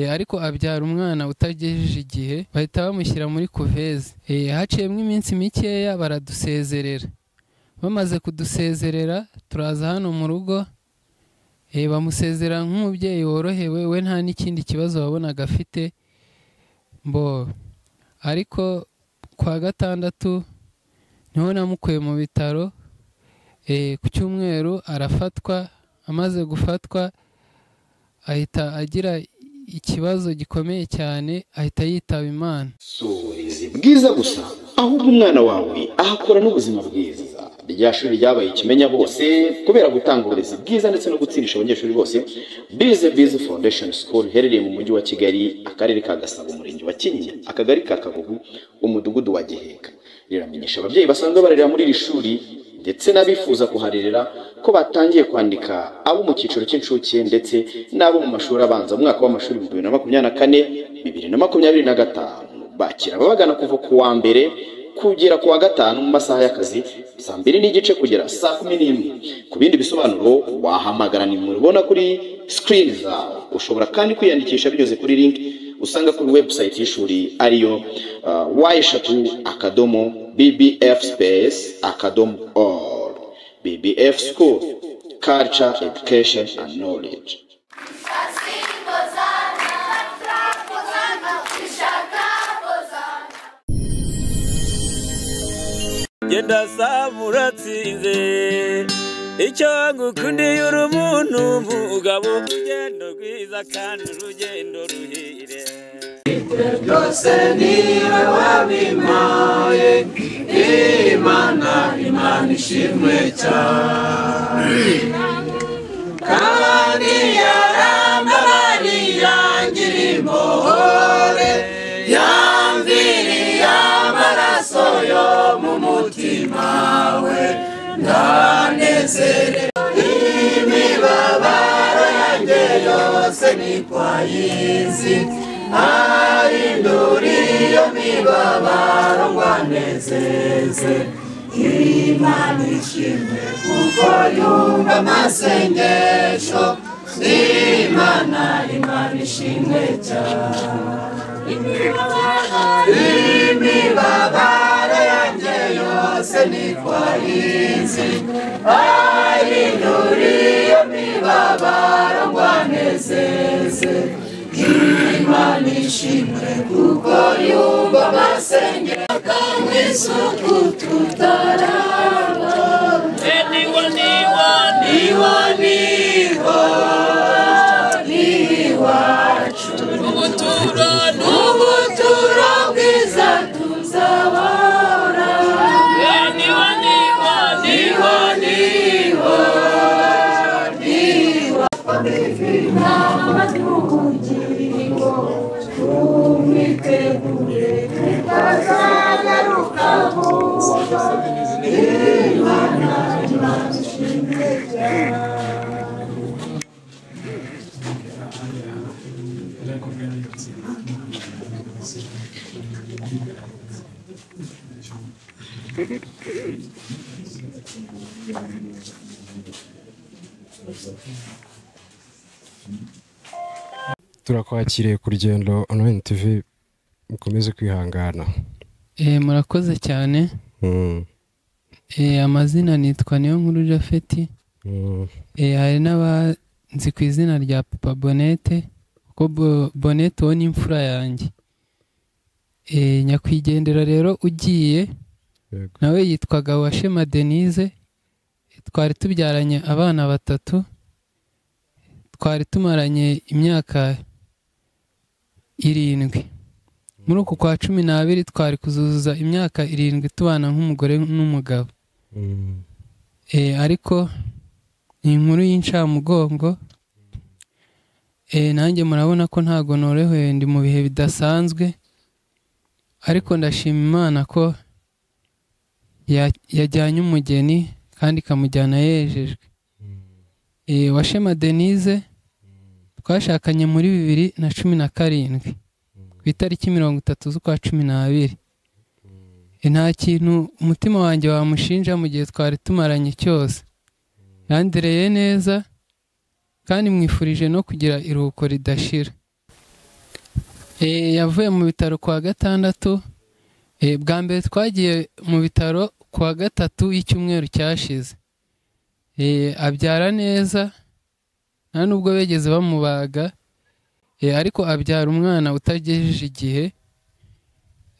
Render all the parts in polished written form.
ariko abyara umwana utagejeje igihe bahita bamushyira muri kuveze. Haciyemo iminsi mikeya baradusezerera. Bamaze kudusezerera turaza hano mu rugo, bamusezera nk'umubyeyi worohewe, we nta n'ikindi kibazo wabonaga afite. Ariko kwa gatandatu niho namukuye mu bitaro. Ku cyumweru arafatwa, amaze gufatwa ahita agira ikibazo gikomeye cyane, ahita yitaba Imana. Si uburezi bwiza gusa, ahubwo umwana wawe ahakora n'ubuzima bwiza. Rya shuri ryabaye ikimenya bose kubera gutanga uburezi bwiza ndetse no gutsindisha abanyeshuri bose. Bize Foundation School herereye mu mujyi wa Kigali, akarere ka Gasabo, umurenge wa Kinyinya, akagari ka Kagugu, umudugudu wa Giheka. Riramenyesha ababyeyi basanzwe barerera muri iri shuri ndetse n'abifuza kuharerera ko batangiye kwandika abo mu cyiciro cy'incuke ndetse n'abo mu mashuri abanza mu mwaka w'amashuri 2024-2025. Bakira ababagana kuva ku wa mbere kugera ku wa gatanu mu masaha y'akazi saa 2:30 kugera saa 11. Ku bindi bisobanuro wahamagara nimero ubona kuri screen zawe. Ushobora kandi kwiyandikisha binyuze kuri link usanga kuri website y'ishuri ariyo y@bbf-space.org. BBF School, Culture, Education and Knowledge. Genda samuratsinze icyo ngukundiye uri umuntu mugabo, urugendo rwiza kandi urugendo ruhire. Byose niwe wabimpaye, Imana ishimwe cyane, kandi yarambabariye angiriye impuhwe, yamviriye amaraso yo mu mutima we, ndanezerewe. Imibabaro yanjye yose nikwayizi, ahindura iyo mibabaro ngo anezeze. Imana ishimwe kuko yumva amasengesho, Imana ishimwe cyane. Imibabaro yanjye yose nikwayizi, ahindura iyo mibabaro ngo anezeze. Imana ishimwe kuko yumva amasengesho, kamwisuku tutaraba. Niwa niwacu, n'ubuturo bwiza tuzabona. Niwa umwitegure utazagaruka vuba. Imana ishimwe cyane. Turakwakiriye ku Rugendo Online TV, mukomeze kwihangana. Murakoze cyane. Amazina nitwa Niyonkuru Japhet. Hari n'abanzi ku izina rya Papa Bonete, kuko Bonete wo ni imfura yanjye. Nyakwigendera rero ugiye nawe yitwaga Washema Denise. Twari tubyaranye abana 3, twari tumaranye imyaka 7. Muri uku kwa 12 twari kuzuza imyaka 7 tubana nk'umugore n'umugabo. Ariko ni inkuru y'incamugongo. Nanjye murabona ko ntago norewe, ndi mu bihe bidasanzwe, ariko ndashima Imana ko yajyanye umugeni kandi kamujyana yejejwe. Washema Denise twashakanye muri 2017 ku itariki 30 z'ukwa 12. nta kintu umutima wanjye wamushinja mu gihe twari tumaranye cyose. Yandereye neza kandi mwifurije no kugira iruhuko ridashira. Yavuye mu bitaro kuwa gatandatu. Bwa mbere twagiye mu bitaro kuwa gatatu y'icyumweru cyashize. Abyara neza nta nubwo begeze bamubaga, ariko abyara umwana utagejeje igihe.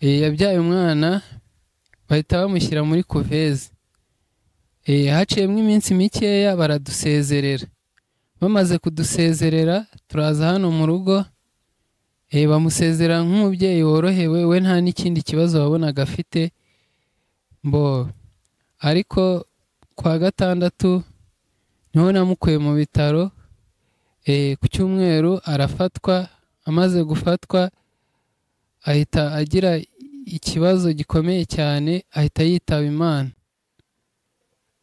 Yabyaye umwana bahita bamushyira muri kuveze. Haciyemo iminsi mikeya baradusezerera. Bamaze kudusezerera turaza hano mu rugo, bamusezera nk'umubyeyi worohewe, we nta n'ikindi kibazo wabonaga afite. Ariko kwa gatandatu niho namukuye mu bitaro. Ku cyumweru arafatwa. Amaze gufatwa ahita agira ikibazo gikomeye cyane, ahita yitaba Imana.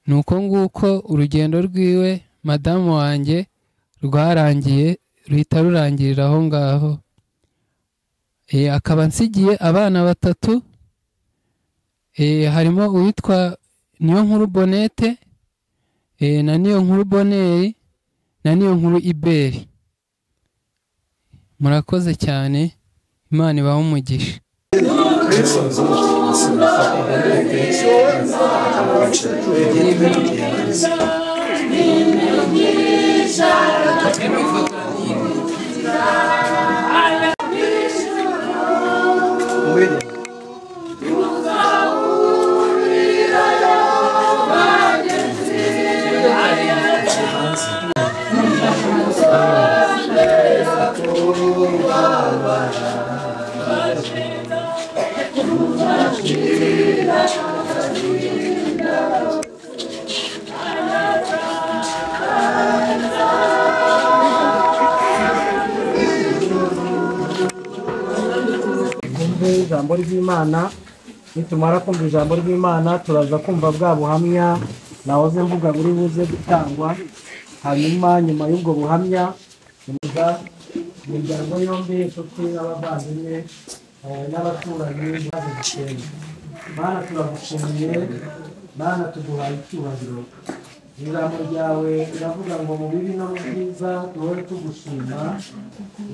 Nuko nguko urugendo rwiwe madamu wanjye rwarangiye, ruhita rurangirira aho ngaho. Akaba nsigiye abana batatu. Harimo uwitwa Niyonkuru Bonete, na Niyonkuru Boneri, na Niyonkuru Iberi. Murakoze cyane, Imana ibahe umugisha. Ijambo ry'Imana. Nitumara kumva ijambo ry'Imana turaza kumva bwa buhamya nahoze mvuga buri buze gutangwa. Hanyuma nyuma y'ubwo buhamya imiryango yombi, inshuti n'abavandimwe n'abaturanyi baje gusenga. Mana turagushimiye, Mana tuguhaye icyubahiro. Ijambo ryawe riravuga ngo mu bibi no mu byiza duhore tugushima.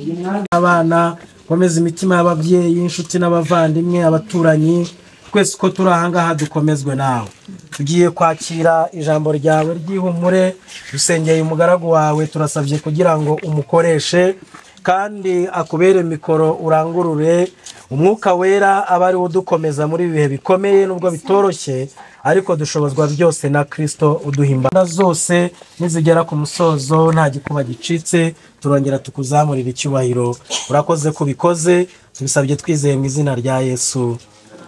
Uyu mwanya abana komeza imitima y'ababyeyi, inshuti n'abavandimwe, abaturanyi, twese uko turi aha ngaha dukomezwe nawe. Tugiye kwakira ijambo ryawe ry'ihumure. Dusengeye umugaragu wawe, turasabye kugira ngo umukoreshe kandi akubere mikoro urangurure. Umwuka wera aba ari udukomeza muri ibihe bikomeye nubwo bitoroshye, ariko dushobozwa byose na Kristo uduhimba zose. Nizigera ku musozo nta gikuba gicitse, turongera tukuzamurira icyubahiro. Urakoze kubikoze, tubisabye twizeye mu izina rya Yesu,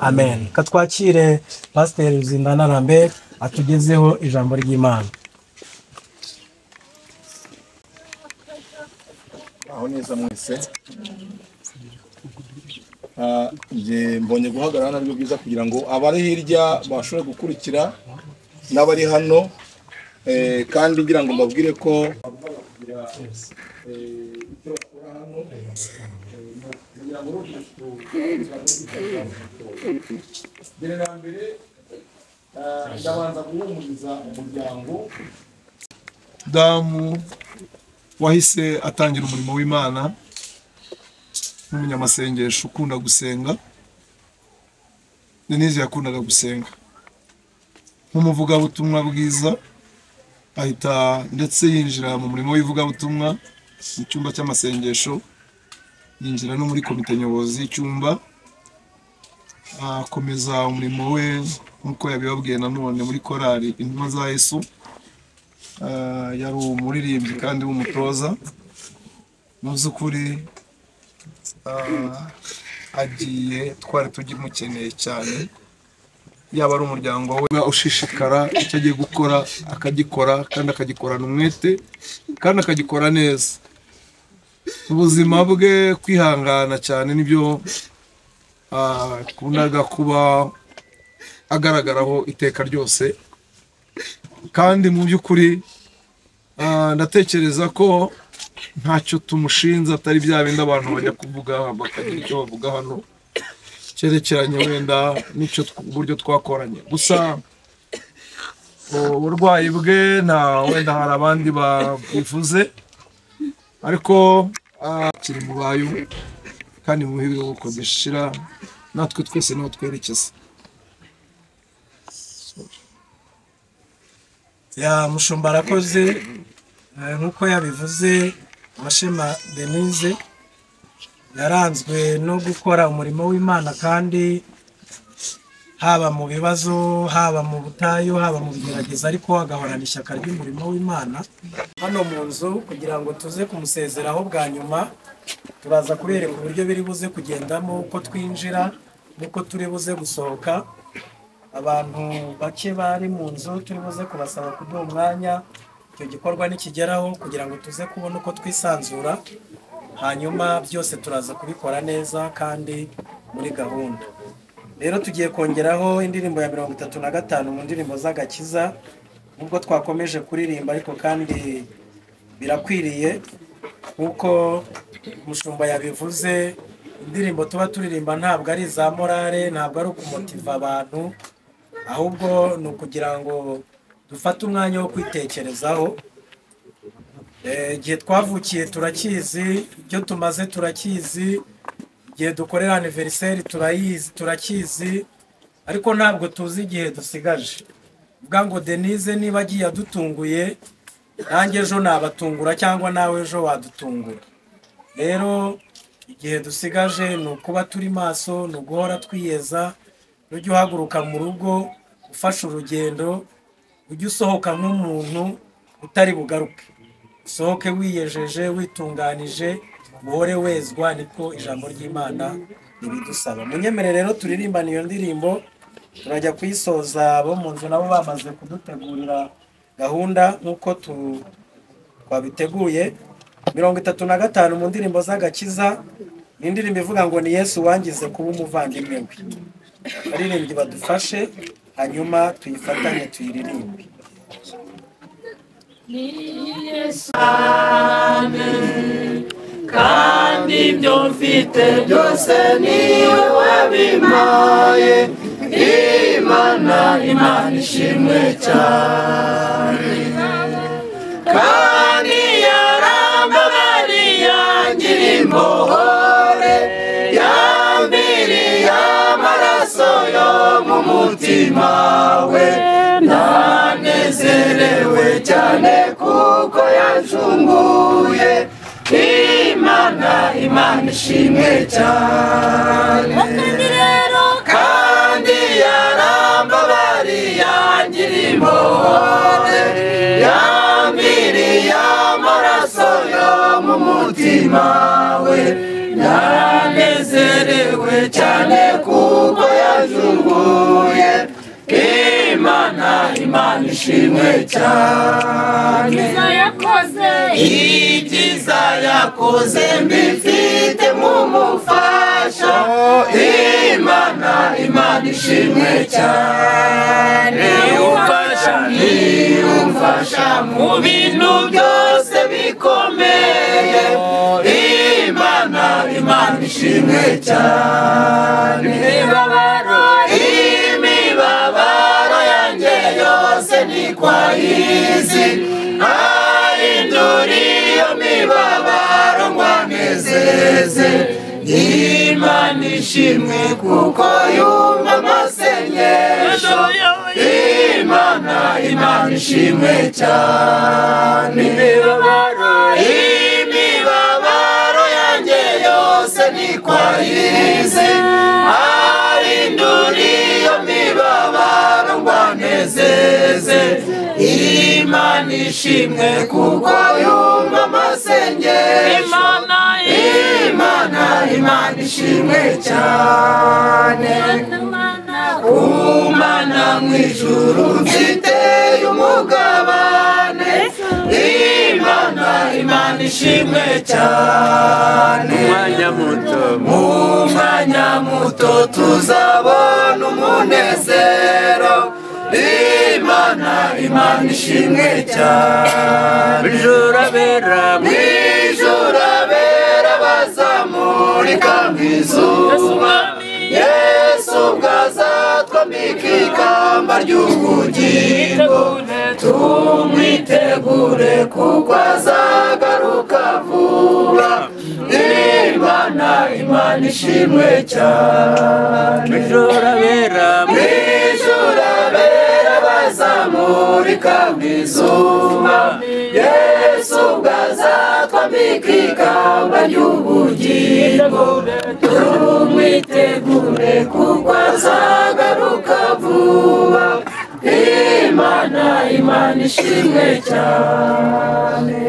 amen. Katwakire Pastor Ruzindana Lambert atugezeho ijambo ry'Imana. Aho neza mwese. Mbonye guhagarara nabyo byiza kugira ngo abari hirya bashobore gukurikira n'abari hano, kandi ngira ngo mbabwire ko ndabanza guhumuriza umuryango damu wahise atangira umurimo w'Imana n'umunyamasengesho ukunda gusenga. Denise yakundaga gusenga nk'umuvugabutumwa bwiza, ahita ndetse yinjira mu murimo w'ivugabutumwa mu cyumba cy'amasengesho, yinjira no muri komite nyobozi y'icyumba, akomeza umurimo we nk'uko yabibabwiye nanone muri korali Intumwa za Yesu. Yari umuririmbyi kandi w'umutoza. Mu by'ukuri agiye twari tugimukeneye cyane, yaba ari umuryango we ushishikara icyo agiye gukora akagikora, kandi akagikorana umwete kandi akagikora neza. Ubuzima bwe kwihangana cyane nibyo akundaga kuba agaragaraho iteka ryose, kandi mu by'ukuri ndatekereza ko ntacyo tumushinze atari bya bindi abantu bajya kuvuga bakagira icyo bavuga hano. cyerekeranye wenda n'icyo uburyo twakoranye gusa uburwayi bwe wenda hari abandi babivuze ariko kiri mu bayo kandi mu bihe uko bishira natwe twese niho twerekeza. Mushumba arakoze nk'uko yabivuze. Mashema Denise yaranzwe no gukora umurimo w'Imana kandi haba mu bibazo, haba mu butayu, haba mu bigerageza, ariko agahorana ishyaka ry'umurimo w'Imana. Hano mu nzu kugira ngo tuze kumusezeraho bwa nyuma, turaza kubereka uburyo biri buze kugendamo, uko twinjira n'uko turi buze gusohoka. Abantu bake bari mu nzu turi buze kubasaba kuduha umwanya icyo gikorwa nikigeraho kugira ngo tuze kubona uko twisanzura, hanyuma byose turaza kubikora neza kandi muri gahunda. Rero tugiye kongeraho indirimbo ya 35 mu ndirimbo z'agakiza, nubwo twakomeje kuririmba ariko kandi birakwiriye nkuko Mushumba yabivuze. Indirimbo tuba turirimba ntabwo ari za morale, ntabwo ari ukumotiva abantu, ahubwo ni ukugira ngo dufate umwanya wo kwitekerezaho. Igihe twavukiye turakizi, ibyo tumaze turakizi, igihe dukorera anniversaire turakizi, ariko ntabwo tuzi igihe dusigaje. Vuga ngo Denise niba agiye adutunguye, nanjye ejo nabatungura cyangwa nawe ejo wadutungura. Rero igihe dusigaje ni ukuba turi maso, ni uguhora twiyeza. Ujye uhaguruka mu rugo ufashe urugendo, ujye usohoka nk'umuntu utari bugaruke, usohoke wiyejeje, witunganije, uhore wezwa, niko ijambo ry'Imana ribidusaba. Munyemere rero turirimbana iyo ndirimbo, turajya kuyisoza. Abo mu nzu nabo bamaze kudutegurira gahunda nk'uko twabiteguye. 35 mu ndirimbo z'agakiza, ni indirimbo ivuga ngo ni Yesu wangize kuba umuvandimwe we. Baririmbyi badufashe, hanyuma tuyifatanye tuyiririmbe. Ni Yesu kandi ibyo mfite byose niwe wabimpaye. Imana ishimwe cyane, kandi yarambabariye angira imbohore, yambiriye amaraso yo mu mutima we. Ndanezerewe cyane kuko yancunguye. Imana ishimwe cyane, kandi yarambabariye angira imbohore, yambiriye amaraso yo mu mutima we. Ndanezerewe cyane kuko yancunguye. Imana ishimwe cyane, ibyiza yakoze mbifite mu mufasha. Imana ishimwe cyane, umfasha mu bintu byose bikomeye. Imana ishimwe cyane, imibabaro yanjye yose ni kwa izi, ahindura iyo mibabaro ngo anezeze. Imana ishimwe kuko yumva amasengesho. Imana ishimwe cyane, imibabaro yanjye yose ni kwa izi, ahindura iyo mibabaro ngo anezeze. Imana ishimwe kuko yumva amasengesho. Imana ishimwe cyane, Umana mu ijuru mfite umugabane. Imana ishimwe cyane, mu mwanya muto tuzabona umunezero. Imana ishimwe cyane, mwijuru abera bazamurika nk'izuba. ry'ubugingo tumwitegure kuko azagaruka vuba Imana ishimwe cyane mw'ijuru abera bazamurika mw'izuba Yesu ubwo azatwambika ikamba ry'ubugingo tumwitegure kuko azagaruka vuba Imana ishimwe cyane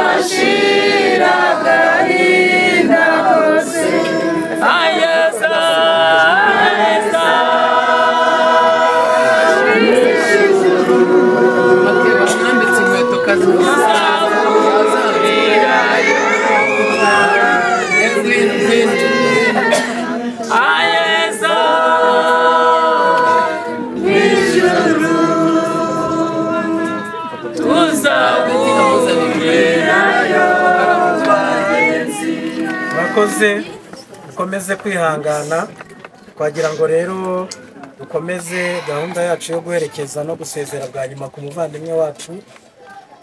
tuzashira agahinda kose ayeza mwambitse inkweto kazi ayeza murakoze dukomeze kwihangana twagira ngo rero dukomeze gahunda yacu yo guherekeza no gusezera bwa nyuma ku muvandimwe wacu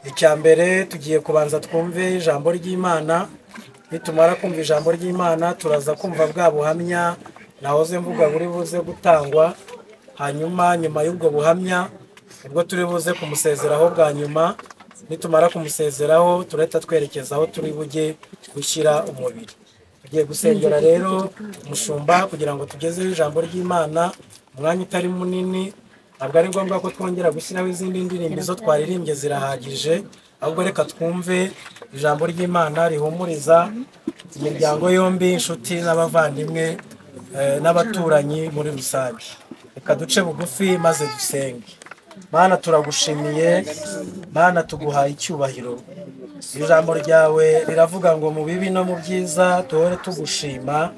icya mbere tugiye kubanza twumve ijambo ry'Imana nitumara kumva ijambo ry'Imana turaza kumva bwa buhamya nahoze mvuga buri buze gutangwa hanyuma nyuma y'ubwo buhamya ubwo turi buze kumusezeraho bwa nyuma nitumara kumusezeraho turahita twerekeza aho turi bujye gushyira umubiri tugiye gusengera rero umushumba kugira ngo tugezeho ijambo ry'Imana umwanya utari munini ntabwo ari ngombwa ko twongera gushyiraho izindi ndirimbo izo twaririmbye zirahagije ahubwo reka twumve ijambo ry'Imana rihumuriza imiryango yombi inshuti n'abavandimwe n'abaturanyi muri rusange reka duce bugufi maze dusenge Mana turagushimiye Mana tuguhaye icyubahiro ijambo ryawe riravuga ngo mu bibi no mu byiza duhore tugushima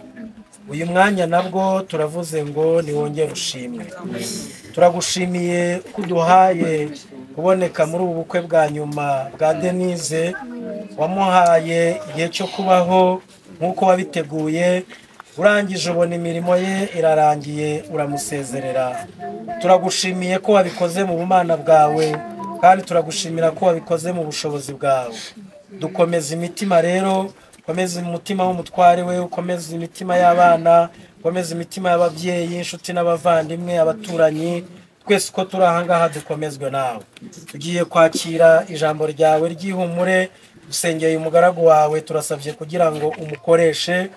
uyu mwanya nabwo turavuze ngo niwongere ushimwe turagushimiye kuduhaye kuboneka muri ubu bukwe bwa nyuma bwa Denise wamuhaye igihe cyo kubaho nk'uko wabiteguye urangije ubona imirimo ye irarangiye uramusezerera turagushimiye ko wabikoze mu bumana bwawe kandi turagushimira ko wabikoze mu bushobozi bwawe dukomeza imitima rero ukomeza umutima w'umutware we ukomeza imitima y'abana ukomeza imitima y'ababyeyi inshuti n'abavandimwe abaturanyi twese uko turi ahangaha dukomezwe nawe tugiye kwakira ijambo ryawe ry'ihumure dusengeye umugaragu wawe turasabye kugira ngo umukoreshe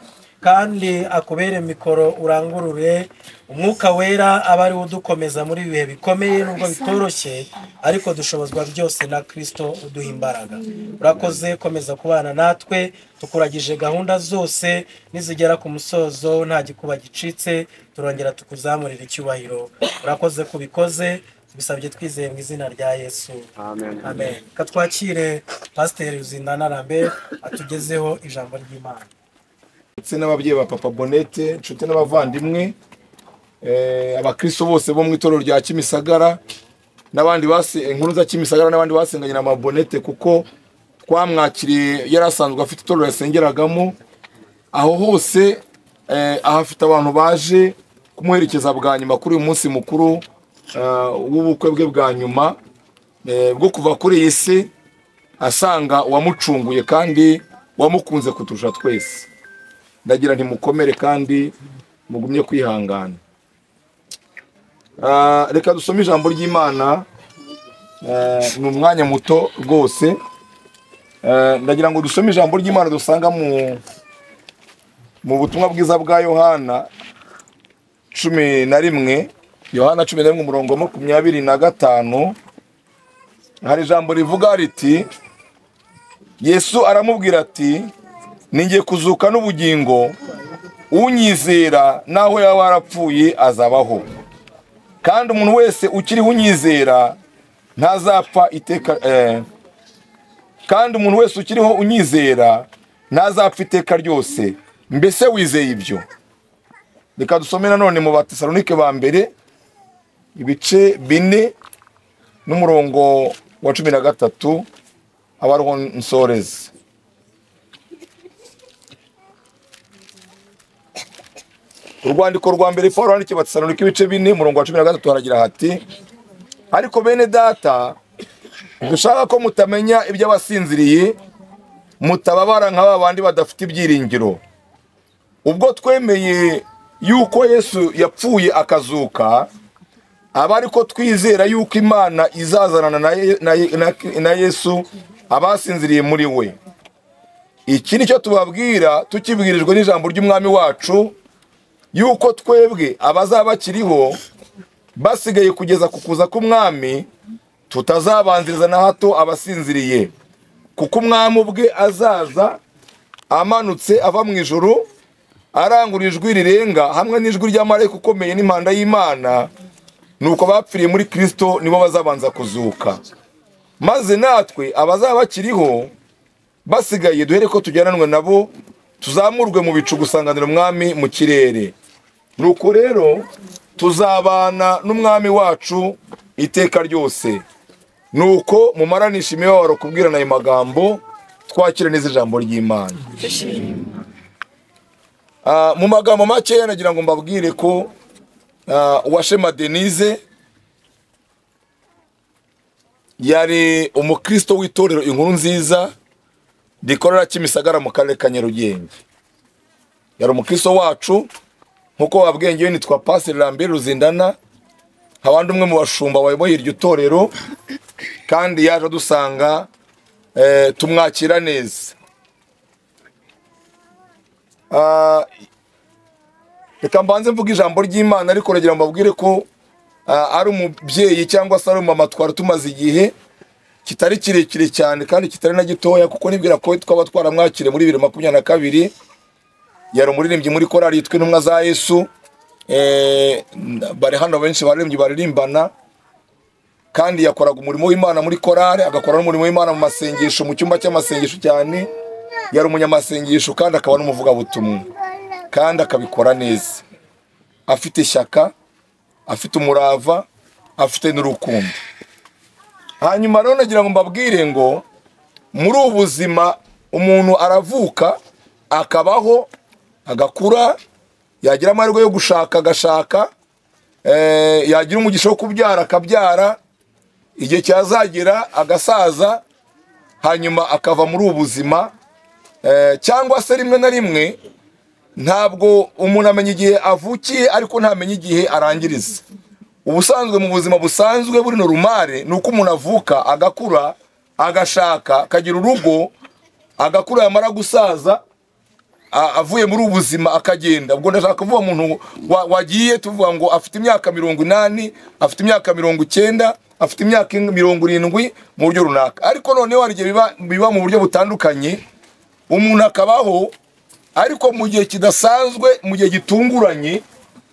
kandi akubere mikoro urangurure umwuka wera abari udukomeza muri bihe bikomeye nubwo bitoroshye ariko dushobozwa byose na Kristo uduha imbaraga urakoze komeza kubana natwe tukuragije gahunda zose nizigera ku musozo nta gikuba gicitse turongera tukuzamurira icyubahiro urakoze kubikoze bisabye twizeye mu izina rya Yesu amen katwakire Pasteur Ruzindana Lambert atugezeho ijambo ry'Imana ndetse n'ababyeyi ba Papa Bonete inshuti n'abavandimwe abakristo bose bo mu itorero rya Kimisagara n'abandi inkuru za Kimisagara n'abandi basenganye na Mabonete kuko twamwakiriye yarasanzwe afite itorero yasengeragamo aho hose ahafite abantu baje kumuherekeza bwa nyuma kuri uyu munsi mukuru w'ubukwe bwe bwa nyuma bwo kuva kuri iyi si asanga wamucunguye kandi wamukunze kuturusha twese ndagira ntimukomere kandi mugumye kwihangana reka dusome ijambo ry'Imana ni umwanya muto rwose ndagira ngo dusome ijambo ry'Imana dusanga mu butumwa bwiza bwa Yohana 11, Yohana 11 umurongo 25. Hari ijambo rivuga riti, Yesu aramubwira ati, ningiye kuzuka n'ubugingo, unyizera naho yaba warapfuye azabaho, kandi umuntu wese ukiriho unyizera ntazapfa iteka, kandi umuntu wese ukiriho unyizera ntazapfa iteka ryose. Mbese wizeye ibyo? Reka dusome nanone mu Batesalonike ba mbere ibice 4 n'umurongo wa 13 abariho nsoreze. Urwandiko rwa mbere Paulo yandikiye Batesalonike ibice 4 umurongo wa 13 haragira hati, ariko bene data, dushaka ko mutamenya iby'abasinziriye, mutababara nk'aba bandi badafite ibyiringiro. Ubwo twemeye yuko Yesu yapfuye akazuka, aba ariko twizera yuko Imana izazanana na Yesu abasinziriye muri we. Iki nicyo tubabwira tukibwirijwe n'ijambo ry'Umwami wacu, yuko twebwe abazaba bakiriho basigaye kugeza ku kuza k'Umwami tutazabanziriza na hato abasinziriye, kuko Umwami ubwe azaza amanutse ava mu ijuru, arangurura ijwi rirenga hamwe n'ijwi ry'amarayika ukomeye n'impanda y'Imana, nuko abapfiriye muri Kristo nibo bazabanza kuzuka. Maze natwe abazaba bakiriho basigaye duhere ko tujyananwe nabo, tuzamurwe mu bicu gusanganira Umwami mu kirere. Nuko rero tuzabana n'Umwami wacu iteka ryose. Nuko mumaranisha imibabaro kubwirana ayo magambo, twakira neza ijambo ry'Imana. Mu magambo make nagira ngo mbabwire ko Uwashema Denise yari umukristo w'itorero Inkuru Nziza rikorera Kimisagara mu karere ka Nyarugenge. Yari umukristo wacu, nkuko wabwenge nitwa Pastor Lambert Ruzindana, abandi umwe mu bashumba bayoboye iryo torero, kandi yaje dusanga tumwakira neza. Reka mbanze mvuga ijambo ry'Imana, ariko nagira mbabwire ko ari umubyeyi cyangwa se ari umama twari tumaze igihe kitari kirekire cyane kandi kitari na gitoya, kuko nibwira ko twaba twaramwakire muri 2022. Yari umuririmbyi muri korali yitwa Intumwa za Yesu. Bari hano benshi baririmbyi baririmbana, kandi yakoraga umurimo w'Imana muri korali, agakora n'umurimo w'Imana mu masengesho, mu cyumba cy'amasengesho cyane. Yari umunyamasengesho kandi akaba n'umuvuga butumwa, kandi akabikora neza, afite ishyaka, afite umurava, afite n'urukundo. Hanyuma rero nagira ngo mbabwire ngo muri ubu buzima umuntu aravuka, akabaho, agakura, yagira amahirwe yo gushaka agashaka, yagira umugisha wo kubyara akabyara, igihe cyazagera agasaza, hanyuma akava muri ubu buzima. Cyangwa se rimwe na rimwe ntabwo umuntu amenya igihe avukiye, ariko ntamenye igihe arangiriza. Ubusanzwe mu buzima busanzwe buri normal nuko umuntu avuka, agakura, agashaka, akagira urugo, agakura, yamara gusaza, avuye muri ubuzima akagenda. Ubwo ndashaka kuvuga umuntu wagiye tuvuga ngo afite imyaka 80, afite imyaka 90, afite imyaka 70 mu buryo runaka. Ariko noneho hari igihe biba mu buryo butandukanye, umuntu akabaho, ariko mu gihe kidasanzwe, mu gihe gitunguranye,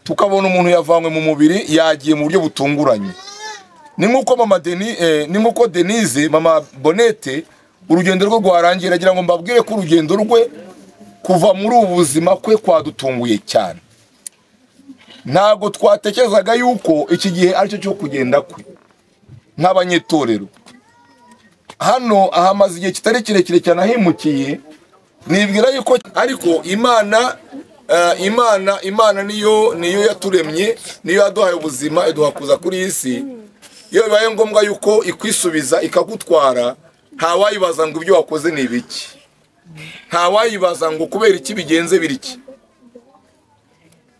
tukabona umuntu yavanywe mu mubiri, yagiye mu buryo butunguranye. Ni nkuko Denise, mama Bonete, urugendo rwo rwarangira. Nagira ngo mbabwire ko urugendo rwe kuva muri ubu buzima kwe kwadutunguye cyane. Ntabwo twatekerezaga yuko iki gihe aricyo cyo kugenda kwe nk'abanyetorero. Hano ahamaze igihe kitari kirekire cyane ahimukiye, nibwira yuko ariko Imana niyo yaturemye, niyo yaduhaye ubuzima, iduha kuza kuri isi. Iyo bibaye ngombwa yuko ikwisubiza ikagutwara, nta wayibaza ngo ibyo wakoze ni ibiki, nta wayibaza ngo kubera iki bigenze biriki.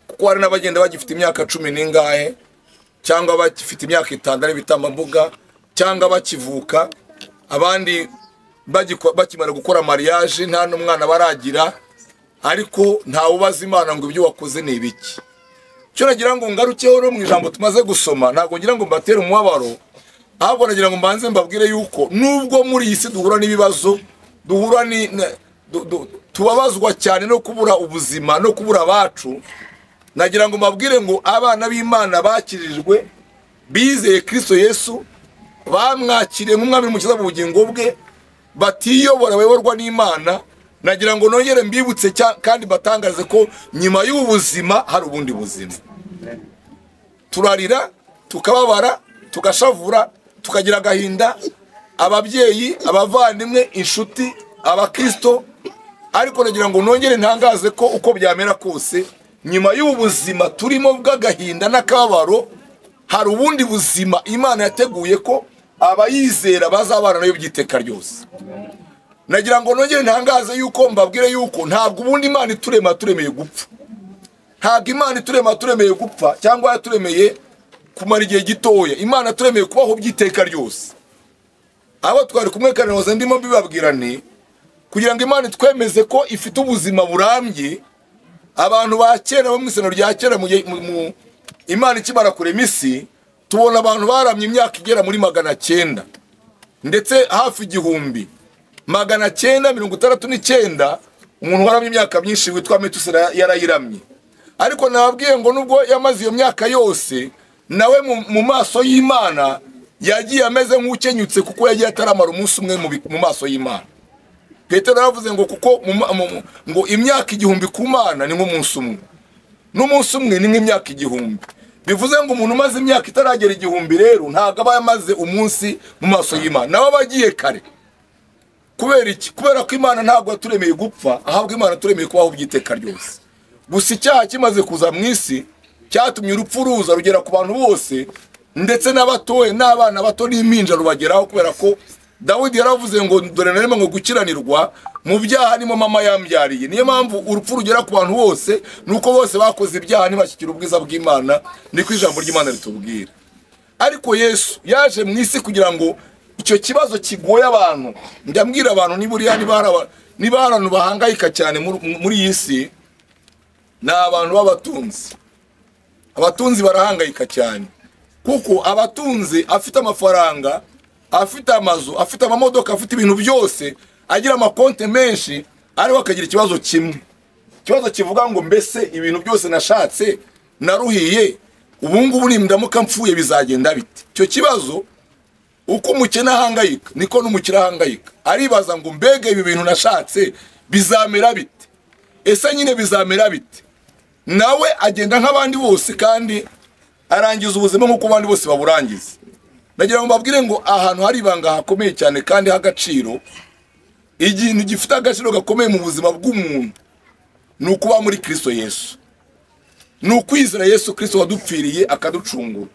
Kuko hari n'abagenda bagifite imyaka 10 n'ingahe, cyangwa bagifite imyaka 5 n'ibitambambuga, cyangwa bakivuka, abandi bakimara gukora mariage nta n'umwana baragira, ariko nta ubaza Imana ngo ibyo wakoze ni ibiki. Cyo nagira ngo ngarukeho no mu ijambo tumaze gusoma, ntago ngira ngo mbatere umubabaro, ahubwo nagira ngo mbanze mbabwire yuko nubwo muri iyi si duhura n'ibibazo, duhura tubabazwa cyane no kubura ubuzima no kubura abacu, nagira ngo mbabwire ngo abana b'Imana bakirijwe bizeye Kristo Yesu, bamwakiriye nk'umwami n'umukiza mu bugingo bwe, batiyobora bayoborwa n'Imana, nagira ngo nongere mbibutse kandi batangarize ko nyuma y'ubuzima hari ubundi buzima. Turarira, tukababara, tugashavura, tukagira agahinda, ababyeyi, abavandimwe, inshuti, abakristo, ariko nagira ngo nongere ntangaze ko uko byamera kose nyuma y'ubuzima turimo bw'agahinda n'akababaro hari ubundi buzima Imana yateguye ko abayizera bazabana nayo byiteka ryose. Nagira ngo nongere ntangaze yuko mbabwire yuko ntabwo ubundi Imana turemeye gupfa. Ntabwo Imana turemeye gupfa cyangwa yaturemeye kumara igihe gitoya. Imana turemeye kubaho byiteka ryose. Abo twari kumwe kandi noze ndimo bibabwirane kugira ngo Imana twemeze ko ifite ubuzima burambye. Abantu ba kera bo mu isano rya kera mu Imana ikimara kurema isi, tubona abantu baramye imyaka igera muri 900 ndetse hafi 969, umuntu waramye imyaka myinshi witwa Metusela yarayiramye. Ariko nababwiye ngo nubwo yamaze iyo myaka yose, nawe mu maso y'Imana yagiye ameze nk'ukenyutse, kuko yagiye ataramara umunsi umwe mu maso y'Imana. Petero yaravuze ngo kuko ngo imyaka 1000 ku Mana ni nk'umunsi umwe, n'umunsi umwe ni nk'imyaka 1000. Bivuze ngo umuntu umaze imyaka itaragera 1000 rero ntago aba yamaze umunsi mu maso y'Imana, nawe bagiye kare. Kubera iki? Kubera ko Imana ntabwo yaturemeye gupfa, ahubwo Imana turemeye kubaho byiteka ryose. Gusa icyaha kimaze kuza mu isi cyatumye urupfu ruza rugera ku bantu bose, ndetse n'abatoye n'abana bato n'impinja rubageraho, kubera ko Dawidi yaravuze ngo dore narimo ngo gukiranirwa mu byaha nimo mama yambyariye. Niyo mpamvu urupfu rugera ku bantu bose, nuko bose bakoze ibyaha ntibashyikira ubwiza bw'Imana, niko ijambo ry'Imana ritubwira. Ariko Yesu yaje mu isi kugira ngo icyo kibazo kigoye abantu, ndambwira abantu niba abantu bahangayika cyane muri iyi si, na abantu b'abatunzi. Abatunzi barahangayika cyane, kuko abatunzi afite amafaranga, afite amazu, afite amamodoka, afite ibintu byose, agira amakonte menshi, ariko akagira ikibazo kimwe. Ikibazo kivuga ngo mbese ibintu byose nashatse naruhiye, ubu ngubu nimdamuka mpfuye bizagenda bite? Icyo kibazo uko umukene ahangayika niko n'umukire ahangayika. Aribaza ngo mbega ibi bintu nashatse bizamera bite? Ese nyine bizamera bite? Nawe agenda nk'abandi bose kandi arangiza ubuzima nk'uko abandi bose baburangiza. Nagira ngo mbabwire ngo ahantu hari ibanga hakomeye cyane kandi h'agaciro, ikintu gifite agaciro gakomeye mu buzima bw'umuntu ni ukuba muri Kristo Yesu, ni ukwizera Yesu Kristo wadupfiriye akaducungura.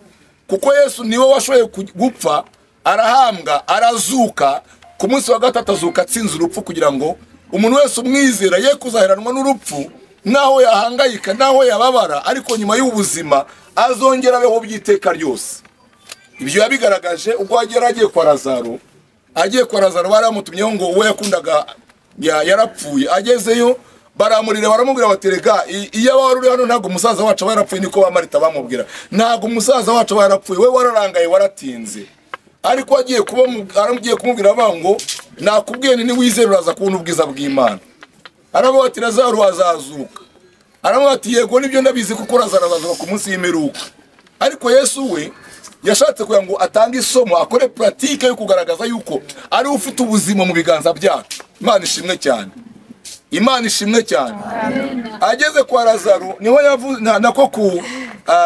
Kuko Yesu niwe washoboye gupfa, arahambwa, arazuka, ku munsi wa gatatu azuka atsinze urupfu, kugira ngo umuntu wese umwizera ye kuzaheranwa n'urupfu, naho yahangayika, naho yababara, ariko nyuma y'ubuzima azongera abeho byiteka ryose. Ibyo yabigaragaje ubwo agiye kwa Lazaro. Agiye kwa Lazaro baramutumyeho ngo uwo yakundaga yarapfuye. Agezeyo baramurira, baramubwira batereka iyo wari uri hano ntago umusaza wacu warapfuye, niko bamarita bamubwira, ntago umusaza wacu warapfuye, we wararangaye waratinze. Ariko agiye kumubwira bango nakubwiye ni wizera uraza kubona ubwiza bw'Imana. Aravuga ati Lazaro azazuka. Aravuga ati yego nibyo ndabizi kuko Lazaro azazuka ku munsi y'imperuka. Ariko Yesu we yashatse kugira ngo atange isomo, akore pratique yo kugaragaza yuko ari ufite ubuzima mu biganza byacu. Imana ishimwe cyane, Imana ishimwe cyane. Ageze kwa Lazaro niho yavuze nako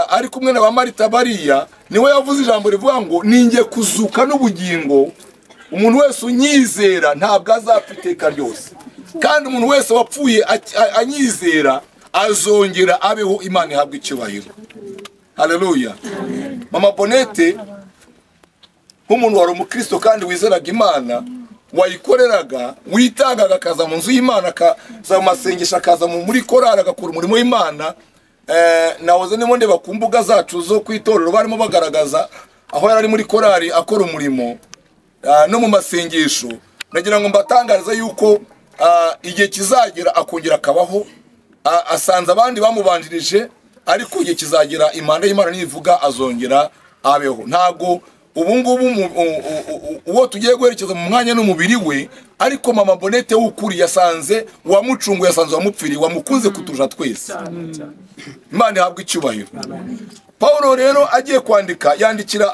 ari kumwe na bamarita bariya, niho yavuze ijambo rivuga ngo ninjye kuzuka n'ubugingo, umuntu wese unyizera ntabwo azapfa iteka ryose, kandi umuntu wese wapfuye anyizera azongera abeho, Imana ihabwa icyubahiro. Haleluya. Mama Bonete nk'umuntu wari umukristo kandi wizeraga Imana, wayikoreraga, witangaga, akaza mu nzu y'Imana, akaza mu masengesho, akaza muri korali, agakora umurimo w'Imana. Nahoze nimo ndeba ku mbuga zacu zo kwitorero barimo bagaragaza aho yari muri korali akora umurimo no mu masengesho, nagira ngo mbatangarize yuko igihe kizagera akongera akabaho, asanze abandi bamubanjirije, ariko igihe kizagera imanda y'Imana nivuga azongera abeho. Ntago ubu ngubu uwo tugiye guherekeza mu mwanya n'umubiri we, ariko mama Bonete w'ukuri yasanze wamucungu, yasanze wamupfiri, wamukunze kutuja twese. Imana ihabwe icyubahiro. Paulo rero agiye kwandika, yandikira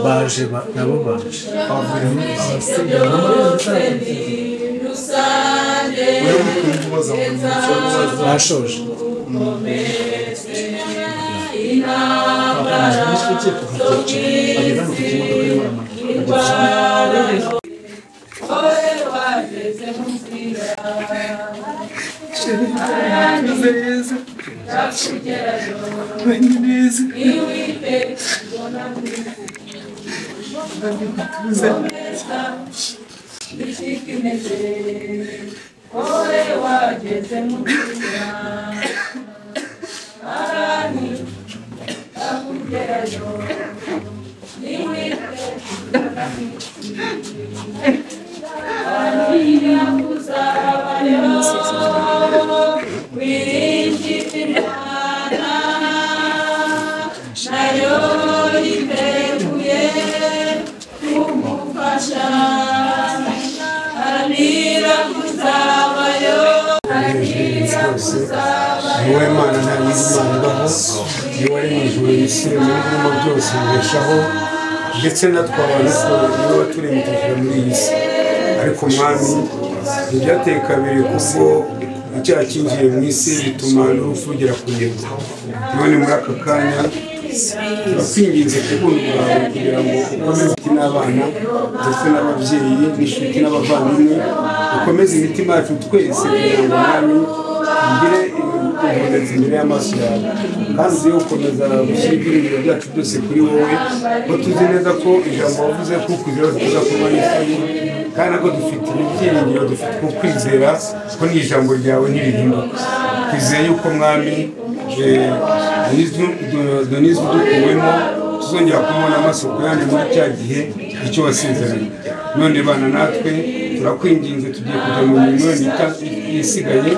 baje nabo baje bashoje neza menye neza niwe Mana nta yindi Mana ibaho niwe ari mu ijuru isi n'ibirimo byose bibeshaho ndetse natwe abantu niwe waturemye tukira muri iyi si ariko mwami ntibyateye kabiri kuko icyaha cyinjiye mu isi bituma n'urupfu rugera ku ntego none muri aka kanya turakwinginze ku buntu bwawe kugira ngo ukomeze imitima y'abana ndetse n'ababyeyi n'inshuti n'abavandimwe ukomeze imitima yacu twese kugira ngo mwami tugire ubonetse imbere y'amaso yawe kandi ugiye gukomeza gushyira ibyiringiro byacu byose kuri wowe ko tuzi neza ko ijambo wavuze ko ukwizera tuza kuba n'isoni kandi nabwo dufite ibyiringiro dufite ko kwizera ko n'ijambo ryawe ntirihinduka twizeye yuko mwami donize udukuwemo tuzongera kubona amasoko yandi muri cya gihe icyo wasezeranye none bana natwe turakwinginze tugiye kujya mu mirimo isigaye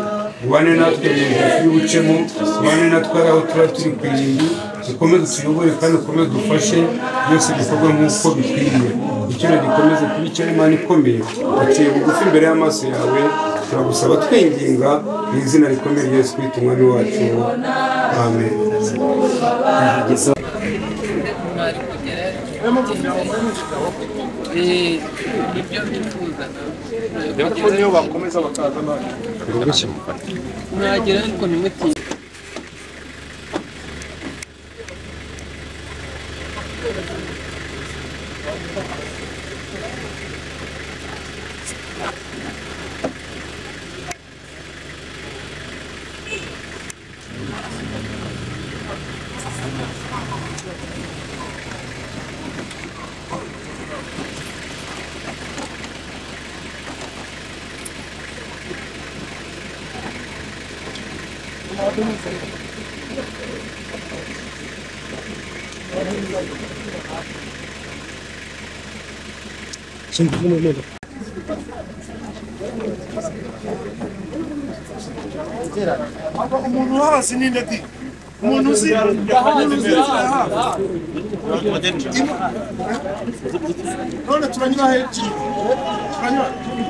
ubane natwe mu nzira y'ubucemo ubane natwe aho tuba turi ku irimbi ukomeze utuyobore kandi ukomeze dufashe byose bikorwa nk'uko bikwiriye ikintu gikomeze kuba icyo Imana ikomeye baciye bugufi imbere y'amaso yawe turagusaba twinginga mu izina rikomeye rya Yesu Kristo umwami wacu amen. ibyo bifuza ko niyo bakomeza bakaza mwagera ariko ntimutinye umuntu hasi ni ndeti umuntu uzi none turanyura hejuru turanyura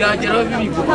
yageraho bibivuga